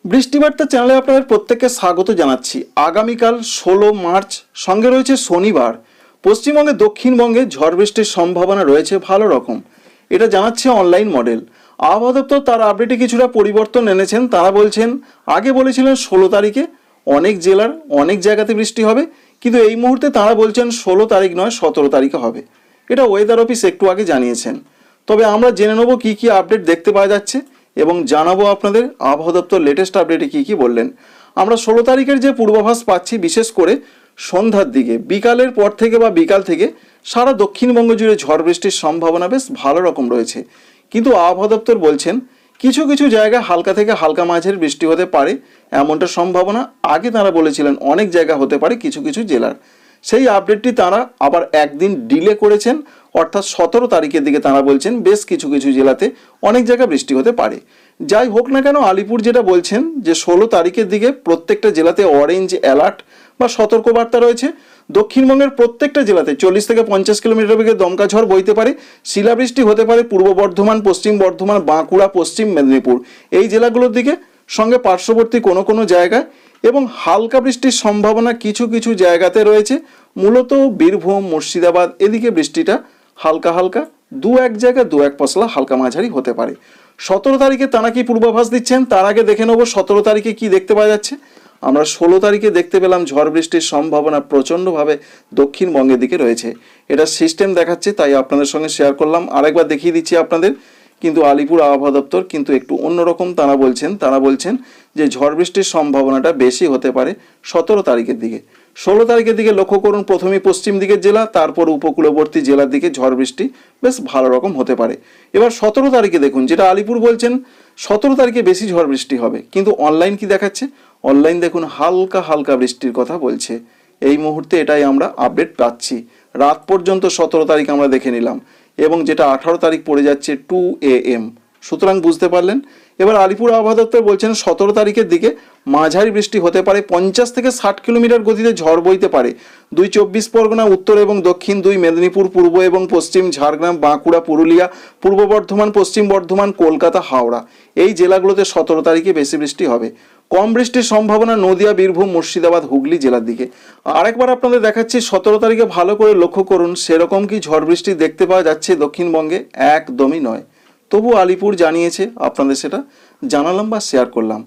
বৃষ্টিবার্তা চ্যানেলে আপনাদের প্রত্যেককে স্বাগত জানাচ্ছি। আগামীকাল 16 মার্চ, সঙ্গে রয়েছে শনিবার। পশ্চিমবঙ্গে দক্ষিণবঙ্গে ঝড় বৃষ্টির সম্ভাবনা রয়েছে ভালো রকম, এটা জানাচ্ছে অনলাইন মডেল। আবহাওয়া দপ্তর তার আপডেটে কিছুটা পরিবর্তন এনেছেন। তারা বলছেন, আগে বলেছিলেন 16 তারিখে অনেক জেলার অনেক জায়গাতে বৃষ্টি হবে, কিন্তু এই মুহূর্তে তারা বলছেন 16 তারিখ নয় 17 তারিখে হবে। এটা ওয়েদার অফিস একটু আগে জানিয়েছেন। তবে আমরা জেনে নেব কী কী আপডেট দেখতে পাওয়া যাচ্ছে এবং জানাবো আপনাদের আবহাওয়া দপ্তর লেটেস্ট আপডেটে কী কী বললেন। আমরা 16 তারিখের যে পূর্বাভাস পাচ্ছি, বিশেষ করে সন্ধ্যার দিকে, বিকালের পর থেকে বা বিকাল থেকে সারা দক্ষিণবঙ্গ জুড়ে ঝড় বৃষ্টির সম্ভাবনা বেশ ভালো রকম রয়েছে। কিন্তু আবহাওয়া দপ্তর বলছেন কিছু কিছু জায়গায় হালকা থেকে হালকা মাঝের বৃষ্টি হতে পারে, এমনটা সম্ভাবনা। আগে তারা বলেছিলেন অনেক জায়গা হতে পারে কিছু কিছু জেলার। সেই আপডেটটি তারা আবার একদিন ডিলে করেছেন, অর্থাৎ 17 তারিখের দিকে তারা বলছেন বেশ কিছু কিছু জেলাতে অনেক জায়গায় বৃষ্টি হতে পারে। যাই হোক না কেন, আলিপুর যেটা বলছেন যে 16 তারিখের দিকে প্রত্যেকটা জেলাতে অরেঞ্জ অ্যালার্ট বা সতর্কবার্তা রয়েছে। দক্ষিণবঙ্গের প্রত্যেকটা জেলাতে 40 থেকে 50 কিলোমিটার বেগে দমকা ঝড় বইতে পারে, শিলাবৃষ্টি হতে পারে পূর্ব বর্ধমান, পশ্চিম বর্ধমান, বাঁকুড়া, পশ্চিম মেদিনীপুর এই জেলাগুলোর দিকে, সঙ্গে পার্শ্ববর্তী কোনো কোনো জায়গায়, এবং হালকা বৃষ্টির সম্ভাবনা কিছু কিছু জায়গাতে রয়েছে। মূলত বীরভূম, মুর্শিদাবাদ এদিকে বৃষ্টিটা হালকা হালকা, দু এক জায়গায় দু এক পশলা হালকা মাঝারি হতে পারে। 17 তারিখে তারা কি পূর্বাভাস দিচ্ছেন তার আগে দেখে নেব 17 তারিখে কি দেখতে পাওয়া যাচ্ছে। আমরা 16 তারিখে দেখতে পেলাম ঝড় বৃষ্টির সম্ভাবনা প্রচণ্ডভাবে দক্ষিণবঙ্গের দিকে রয়েছে। এটা সিস্টেম দেখাচ্ছে, তাই আপনাদের সঙ্গে শেয়ার করলাম। আরেকবার দেখিয়ে দিচ্ছি আপনাদের। কিন্তু আলিপুর আবহাওয়া দপ্তর কিন্তু একটু অন্যরকম। তারা বলছেন যে ঝড় বৃষ্টির সম্ভাবনাটা বেশি হতে পারে 17 তারিখের দিকে। 16 তারিখের দিকে লক্ষ্য করুন, প্রথমেই পশ্চিম দিকের জেলা, তারপর উপকূলবর্তী জেলার দিকে ঝড় বৃষ্টি বেশ ভালো রকম হতে পারে। এবার 17 তারিখে দেখুন, যেটা আলিপুর বলছেন 17 তারিখে বেশি ঝড় বৃষ্টি হবে, কিন্তু অনলাইন কি দেখাচ্ছে? অনলাইন দেখুন হালকা হালকা বৃষ্টির কথা বলছে। এই মুহূর্তে এটাই আমরা আপডেট পাচ্ছি। রাত পর্যন্ত 17 তারিখ আমরা দেখে নিলাম, এবং যেটা 18 তারিখ পড়ে যাচ্ছে 2 AM। সুতরাং বুঝতে পারলেন। এবার আলিপুর আবহাওয়া দপ্তর বলছেন 17 তারিখের দিকে মাঝারি বৃষ্টি হতে পারে, 50 থেকে 60 কিলোমিটার গতিতে ঝড় বইতে পারে। 2 24 পরগনা, উত্তর এবং দক্ষিণ 2 মেদিনীপুর, পূর্ব এবং পশ্চিম ঝাড়গ্রাম, বাঁকুড়া, পুরুলিয়া, পূর্ব বর্ধমান, পশ্চিম বর্ধমান, কলকাতা, হাওড়া এই জেলাগুলোতে 17 তারিখে বেশি বৃষ্টি হবে। কম বৃষ্টির সম্ভাবনা নদিয়া, বীরভূম, মুর্শিদাবাদ, হুগলি জেলার দিকে। আরেকবার আপনাদের দেখাচ্ছি 17 তারিখে, ভালো করে লক্ষ্য করুন সেরকম কি ঝড় বৃষ্টি দেখতে পাওয়া যাচ্ছে দক্ষিণবঙ্গে? একদমই নয়। তবু আলিপুর জানিয়েছে, আপনাদের সেটা জানালাম বা শেয়ার করলাম।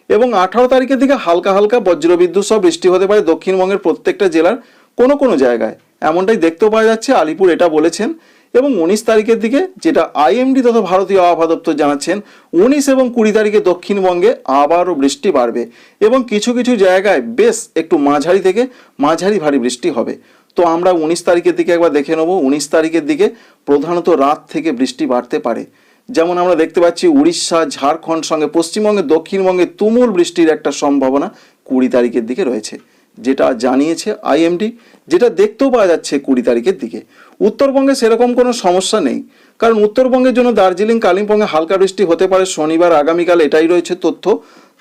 এবং 18 তারিখের দিকে হালকা হালকা বজ্রবিদ্যুৎ সহ বৃষ্টি হতে পারে দক্ষিণবঙ্গের প্রত্যেকটা জেলার কোনো কোনো জায়গায়, এমনটাই দেখতেও পাওয়া যাচ্ছে। আলিপুর এটা বলেছেন। এবং 19 তারিখের দিকে, যেটা আইএমডি তথা ভারতীয় আবহাওয়া দপ্তর জানাচ্ছেন, 19 এবং 20 তারিখে দক্ষিণবঙ্গে আবারও বৃষ্টি বাড়বে এবং কিছু কিছু জায়গায় বেশ একটু মাঝারি থেকে মাঝারি ভারী বৃষ্টি হবে। তো আমরা 19 তারিখের দিকে একবার দেখে নেব। 19 তারিখের দিকে প্রধানত রাত থেকে বৃষ্টি বাড়তে পারে। যেমন আমরা দেখতে পাচ্ছি উড়িষ্যা, ঝাড়খণ্ড, সঙ্গে পশ্চিমবঙ্গে, দক্ষিণবঙ্গে তুমুল বৃষ্টির একটা সম্ভাবনা 20 তারিখের দিকে রয়েছে, যেটা জানিয়েছে আইএমডি, যেটা দেখতেও পাওয়া যাচ্ছে 20 তারিখের দিকে। উত্তরবঙ্গে সেরকম কোনো সমস্যা নেই, কারণ উত্তরবঙ্গের জন্য দার্জিলিং, কালিম্পংয়ে হালকা বৃষ্টি হতে পারে শনিবার, আগামীকাল, এটাই রয়েছে তথ্য।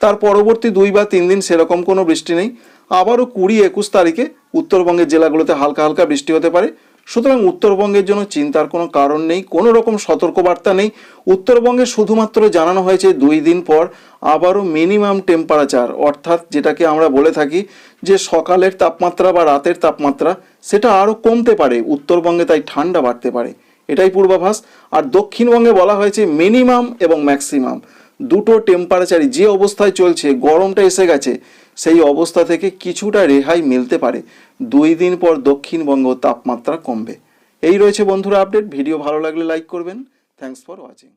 তার পরবর্তী 2 বা 3 দিন সেরকম কোনো বৃষ্টি নেই। আবারও 20-21 তারিখে উত্তরবঙ্গের জেলাগুলোতে হালকা হালকা বৃষ্টি হতে পারে। সুতরাং উত্তরবঙ্গের জন্য চিন্তার কোনো কারণ নেই, কোনো রকম সতর্কবার্তা নেই। উত্তরবঙ্গে শুধুমাত্র জানানো হয়েছে 2 দিন পর আবারও মিনিমাম টেম্পারেচার, অর্থাৎ যেটাকে আমরা বলে থাকি যে সকালের তাপমাত্রা বা রাতের তাপমাত্রা, সেটা আরও কমতে পারে উত্তরবঙ্গে, তাই ঠান্ডা বাড়তে পারে। এটাই পূর্বাভাস। আর দক্ষিণবঙ্গে বলা হয়েছে মিনিমাম এবং ম্যাক্সিমাম দুটো টেম্পারেচারই যে অবস্থায় চলছে, গরমটা এসে গেছে, সেই অবস্থা থেকে কিছুটা রেহাই মিলতে পারে। 2 দিন পর দক্ষিণবঙ্গ তাপমাত্রা কমবে। এই রয়েছে বন্ধুরা আপডেট। ভিডিও ভালো লাগলে লাইক করবেন। Thanks for watching.